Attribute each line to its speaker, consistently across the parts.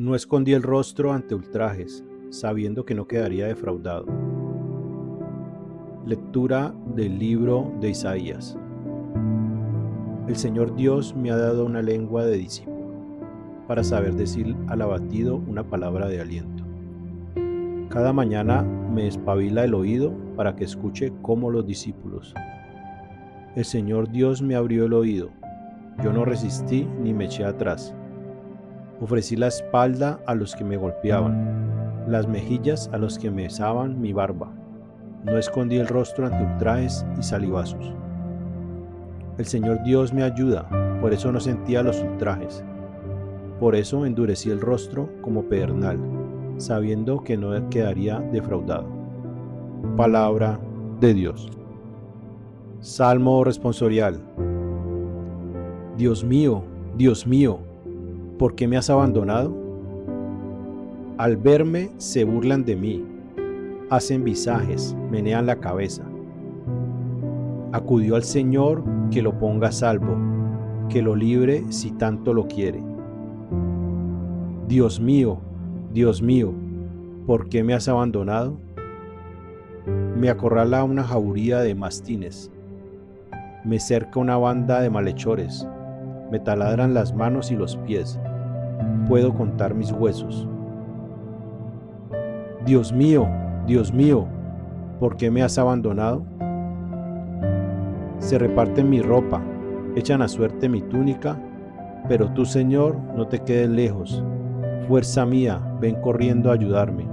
Speaker 1: No escondí el rostro ante ultrajes, sabiendo que no quedaría defraudado. Lectura del libro de Isaías. El Señor Dios me ha dado una lengua de discípulo, para saber decir al abatido una palabra de aliento. Cada mañana me espabila el oído para que escuche como los discípulos. El Señor Dios me abrió el oído, yo no resistí ni me eché atrás. Ofrecí la espalda a los que me golpeaban, las mejillas a los que me besaban mi barba. No escondí el rostro ante ultrajes y salivazos. El Señor Dios me ayuda, por eso no sentía los ultrajes. Por eso endurecí el rostro como pedernal, sabiendo que no quedaría defraudado. Palabra de Dios. Salmo responsorial. Dios mío, ¿por qué me has abandonado? Al verme se burlan de mí, hacen visajes, menean la cabeza. Acudió al Señor que lo ponga a salvo, que lo libre si tanto lo quiere. Dios mío, ¿por qué me has abandonado? Me acorrala una jauría de mastines, me cerca una banda de malhechores, me taladran las manos y los pies, puedo contar mis huesos. Dios mío, ¿por qué me has abandonado? Se reparten mi ropa, echan a suerte mi túnica, pero tú, Señor, no te quedes lejos. Fuerza mía, ven corriendo a ayudarme.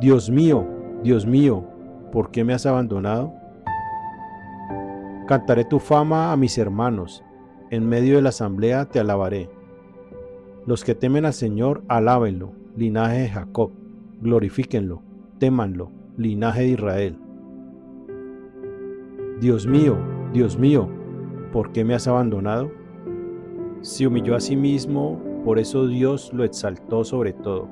Speaker 1: Dios mío, ¿por qué me has abandonado? Cantaré tu fama a mis hermanos, en medio de la asamblea te alabaré. Los que temen al Señor, alábenlo, linaje de Jacob, glorifíquenlo, témanlo, linaje de Israel. Dios mío, ¿por qué me has abandonado? Se humilló a sí mismo, por eso Dios lo exaltó sobre todo.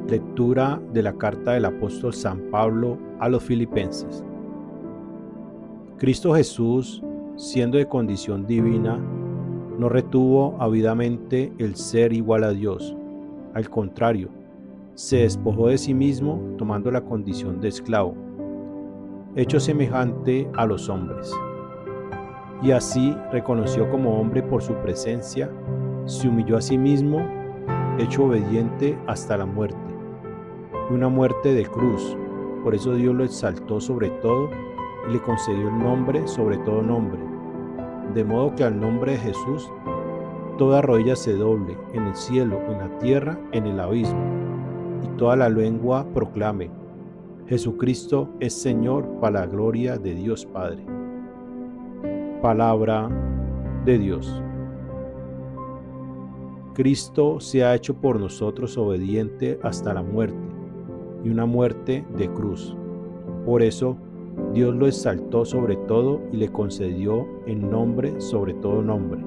Speaker 1: Lectura de la carta del apóstol San Pablo a los Filipenses. Cristo Jesús, siendo de condición divina, no retuvo avidamente el ser igual a Dios. Al contrario, se despojó de sí mismo tomando la condición de esclavo, hecho semejante a los hombres. Y así reconoció como hombre por su presencia, se humilló a sí mismo, hecho obediente hasta la muerte, y una muerte de cruz. Por eso Dios lo exaltó sobre todo y le concedió el nombre sobre todo nombre, de modo que al nombre de Jesús toda rodilla se doble, en el cielo, en la tierra, en el abismo, y toda la lengua proclame: Jesucristo es Señor, para la gloria de Dios Padre. Palabra de Dios. Cristo se ha hecho por nosotros obediente hasta la muerte, y una muerte de cruz. Por eso Dios lo exaltó sobre todo y le concedió el nombre sobre todo nombre.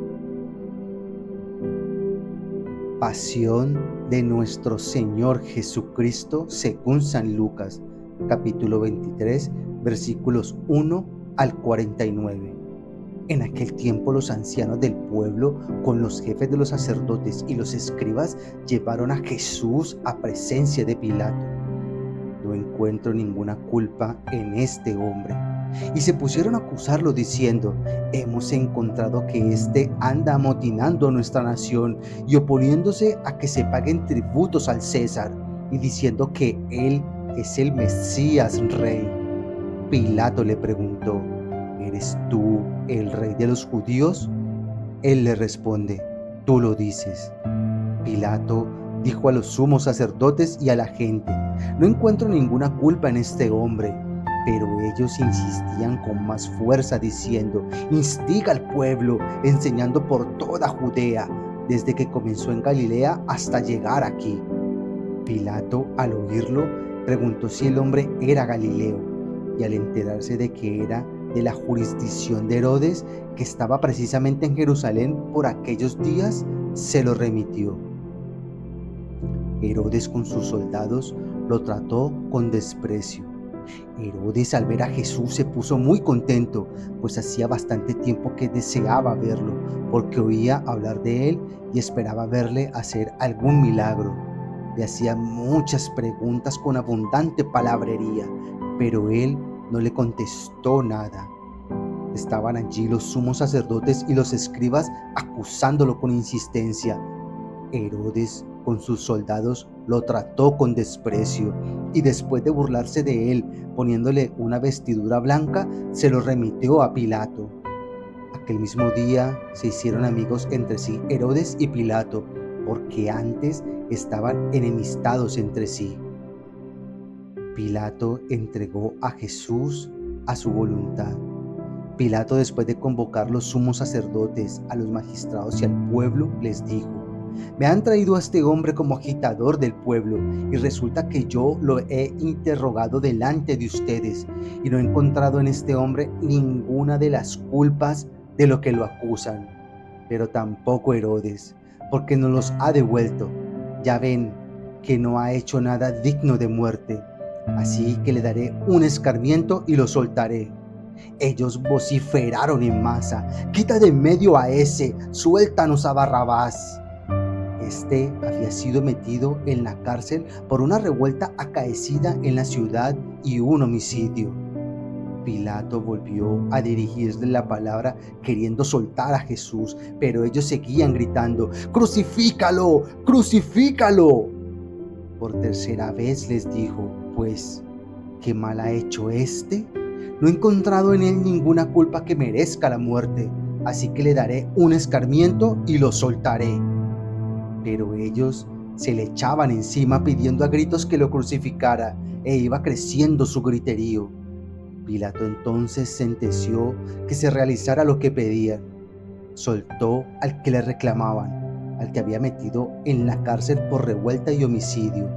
Speaker 2: Pasión de nuestro Señor Jesucristo según San Lucas, capítulo 23, versículos 1 al 49. En aquel tiempo los ancianos del pueblo, con los jefes de los sacerdotes y los escribas, llevaron a Jesús a presencia de Pilato. No encuentro ninguna culpa en este hombre. Y se pusieron a acusarlo diciendo: hemos encontrado que éste anda amotinando a nuestra nación y oponiéndose a que se paguen tributos al César, y diciendo que él es el Mesías rey. Pilato le preguntó: ¿eres tú el rey de los judíos? Él le responde: tú lo dices. Pilato dijo a los sumos sacerdotes y a la gente: no encuentro ninguna culpa en este hombre. Pero ellos insistían con más fuerza diciendo: instiga al pueblo, enseñando por toda Judea, desde que comenzó en Galilea hasta llegar aquí. Pilato, al oírlo, preguntó si el hombre era Galileo, y al enterarse de que era de la jurisdicción de Herodes, que estaba precisamente en Jerusalén por aquellos días, se lo remitió. Herodes con sus soldados lo trató con desprecio, Herodes, al ver a Jesús, se puso muy contento, pues hacía bastante tiempo que deseaba verlo, porque oía hablar de él y esperaba verle hacer algún milagro. Le hacía muchas preguntas con abundante palabrería, pero él no le contestó nada. Estaban allí los sumos sacerdotes y los escribas acusándolo con insistencia. Herodes, con sus soldados, lo trató con desprecio y después de burlarse de él, poniéndole una vestidura blanca, se lo remitió a Pilato. Aquel mismo día se hicieron amigos entre sí Herodes y Pilato, porque antes estaban enemistados entre sí. Pilato entregó a Jesús a su voluntad. Pilato, después de convocar los sumos sacerdotes, a los magistrados y al pueblo, les dijo: me han traído a este hombre como agitador del pueblo, y resulta que yo lo he interrogado delante de ustedes, y no he encontrado en este hombre ninguna de las culpas de lo que lo acusan. Pero tampoco Herodes, porque nos los ha devuelto. Ya ven que no ha hecho nada digno de muerte, así que le daré un escarmiento y lo soltaré. Ellos vociferaron en masa: quita de en medio a ese, suéltanos a Barrabás. Este había sido metido en la cárcel por una revuelta acaecida en la ciudad y un homicidio. Pilato volvió a dirigirle la palabra queriendo soltar a Jesús, pero ellos seguían gritando: ¡crucifícalo! ¡Crucifícalo! Por tercera vez les dijo: pues, ¿qué mal ha hecho este? No he encontrado en él ninguna culpa que merezca la muerte, así que le daré un escarmiento y lo soltaré. Pero ellos se le echaban encima pidiendo a gritos que lo crucificara, e iba creciendo su griterío. Pilato entonces sentenció que se realizara lo que pedían. Soltó al que le reclamaban, al que había metido en la cárcel por revuelta y homicidio,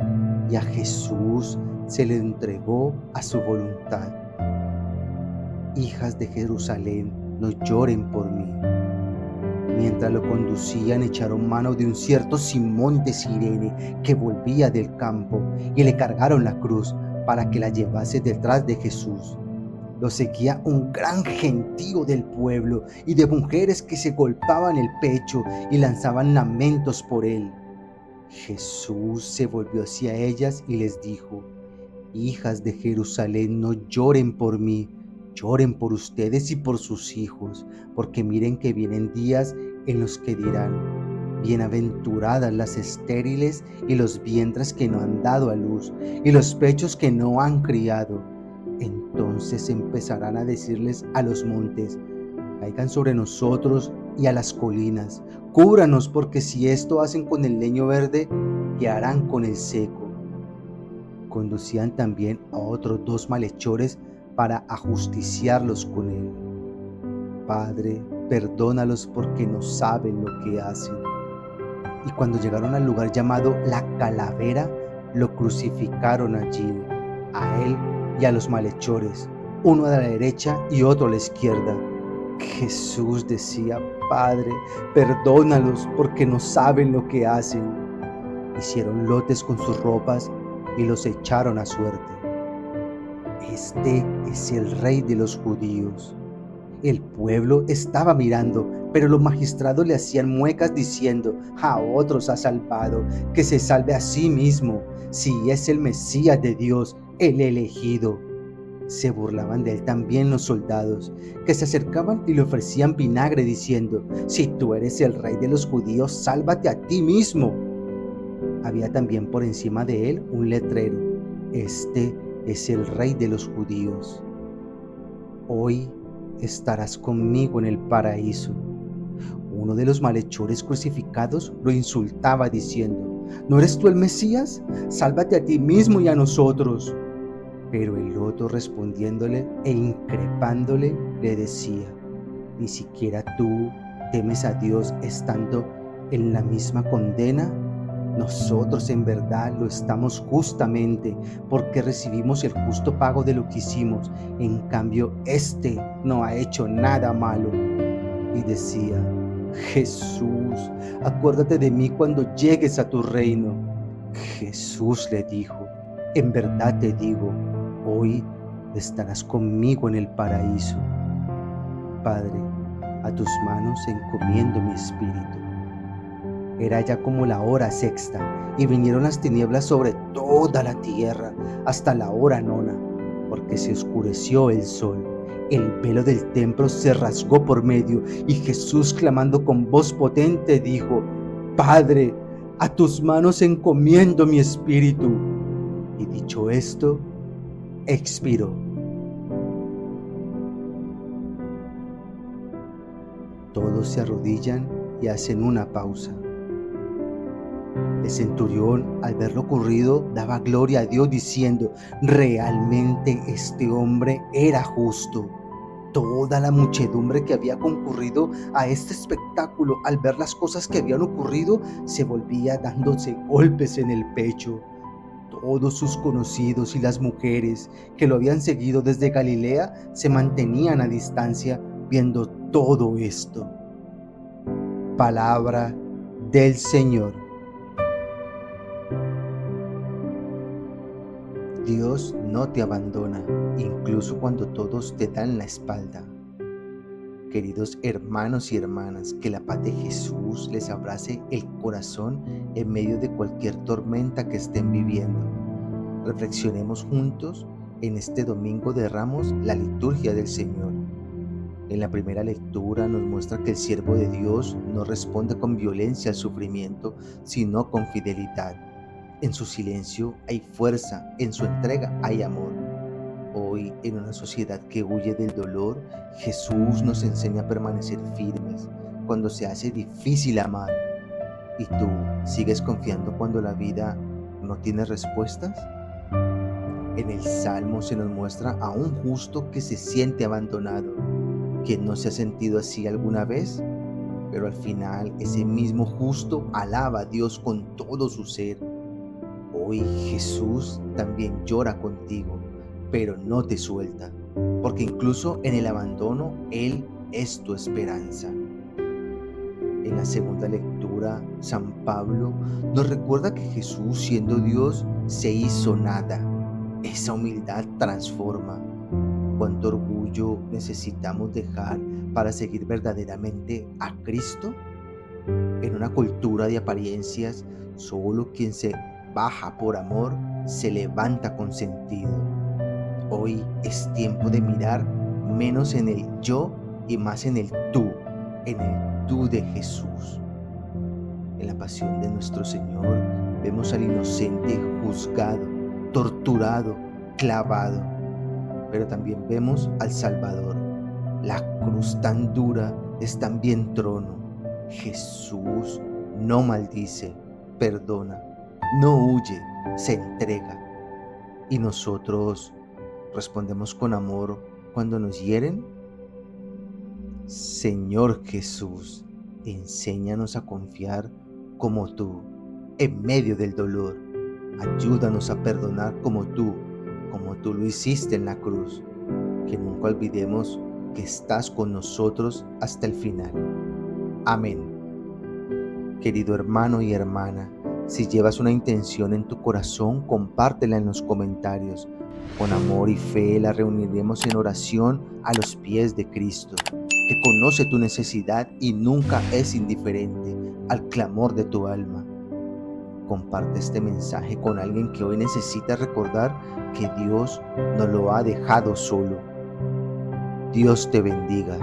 Speaker 2: y a Jesús se le entregó a su voluntad. Hijas de Jerusalén, no lloren por mí. Mientras lo conducían, echaron mano de un cierto Simón de Cirene que volvía del campo, y le cargaron la cruz para que la llevase detrás de Jesús. Lo seguía un gran gentío del pueblo y de mujeres que se golpeaban el pecho y lanzaban lamentos por él. Jesús se volvió hacia ellas y les dijo: hijas de Jerusalén, no lloren por mí, lloren por ustedes y por sus hijos, porque miren que vienen días en los que dirán: bienaventuradas las estériles y los vientres que no han dado a luz y los pechos que no han criado. Entonces empezarán a decirles a los montes: caigan sobre nosotros, y a las colinas: cúbranos, porque si esto hacen con el leño verde, ¿qué harán con el seco? Conducían también a otros 2 malhechores para ajusticiarlos con él. Padre, perdónalos porque no saben lo que hacen. Y cuando llegaron al lugar llamado La Calavera, lo crucificaron allí, a él y a los malhechores, uno a la derecha y otro a la izquierda. Jesús decía: Padre, perdónalos porque no saben lo que hacen. Hicieron lotes con sus ropas y los echaron a suerte. Este es el Rey de los judíos. El pueblo estaba mirando, pero los magistrados le hacían muecas diciendo: a otros ha salvado, que se salve a sí mismo, si es el Mesías de Dios, el elegido. Se burlaban de él también los soldados, que se acercaban y le ofrecían vinagre diciendo: si tú eres el Rey de los judíos, sálvate a ti mismo. Había también por encima de él un letrero: este es el Rey de los judíos. Hoy estarás conmigo en el paraíso. Uno de los malhechores crucificados lo insultaba diciendo: ¿no eres tú el Mesías? Sálvate a ti mismo y a nosotros. Pero el otro, respondiéndole e increpándole, le decía: ¿ni siquiera tú temes a Dios estando en la misma condena? Nosotros en verdad lo estamos justamente, porque recibimos el justo pago de lo que hicimos. En cambio, este no ha hecho nada malo. Y decía: Jesús, acuérdate de mí cuando llegues a tu reino. Jesús le dijo: en verdad te digo, Hoy estarás conmigo en el paraíso. Padre, a tus manos encomiendo mi espíritu. Era ya como la hora sexta, y vinieron las tinieblas sobre toda la tierra, hasta la hora nona, porque se oscureció el sol. El velo del templo se rasgó por medio, y Jesús, clamando con voz potente, dijo: Padre, a tus manos encomiendo mi espíritu. Y dicho esto, expiró. Todos se arrodillan y hacen una pausa. El centurión, al ver lo ocurrido, daba gloria a Dios diciendo: realmente este hombre era justo. Toda la muchedumbre que había concurrido a este espectáculo, al ver las cosas que habían ocurrido, se volvía dándose golpes en el pecho. Todos sus conocidos y las mujeres que lo habían seguido desde Galilea se mantenían a distancia viendo todo esto. Palabra del Señor. Dios no te abandona, incluso cuando todos te dan la espalda. Queridos hermanos y hermanas, que la paz de Jesús les abrace el corazón en medio de cualquier tormenta que estén viviendo. Reflexionemos juntos en este Domingo de Ramos la liturgia del Señor. En la primera lectura nos muestra que el siervo de Dios no responde con violencia al sufrimiento, sino con fidelidad. En su silencio hay fuerza, en su entrega hay amor. Hoy, en una sociedad que huye del dolor, Jesús nos enseña a permanecer firmes cuando se hace difícil amar. ¿Y tú sigues confiando cuando la vida no tiene respuestas? En el Salmo se nos muestra a un justo que se siente abandonado. ¿Quién no se ha sentido así alguna vez? Pero al final ese mismo justo alaba a Dios con todo su ser. Hoy Jesús también llora contigo, pero no te suelta, porque incluso en el abandono Él es tu esperanza. En la segunda lectura, San Pablo nos recuerda que Jesús, siendo Dios, se hizo nada. Esa humildad transforma. ¿Cuánto orgullo necesitamos dejar para seguir verdaderamente a Cristo? En una cultura de apariencias, solo quien se baja por amor se levanta con sentido. Hoy es tiempo de mirar menos en el yo y más en el tú de Jesús. En la pasión de nuestro Señor vemos al inocente juzgado, torturado, clavado, pero también vemos al Salvador. La cruz tan dura es también trono. Jesús no maldice, perdona, no huye, se entrega. ¿Y nosotros respondemos con amor cuando nos hieren? Señor Jesús, enséñanos a confiar como tú, en medio del dolor. Ayúdanos a perdonar como tú lo hiciste en la cruz. Que nunca olvidemos que estás con nosotros hasta el final. Amén. Querido hermano y hermana, si llevas una intención en tu corazón, compártela en los comentarios. Con amor y fe la reuniremos en oración a los pies de Cristo, que conoce tu necesidad y nunca es indiferente al clamor de tu alma. Comparte este mensaje con alguien que hoy necesita recordar que Dios no lo ha dejado solo. Dios te bendiga.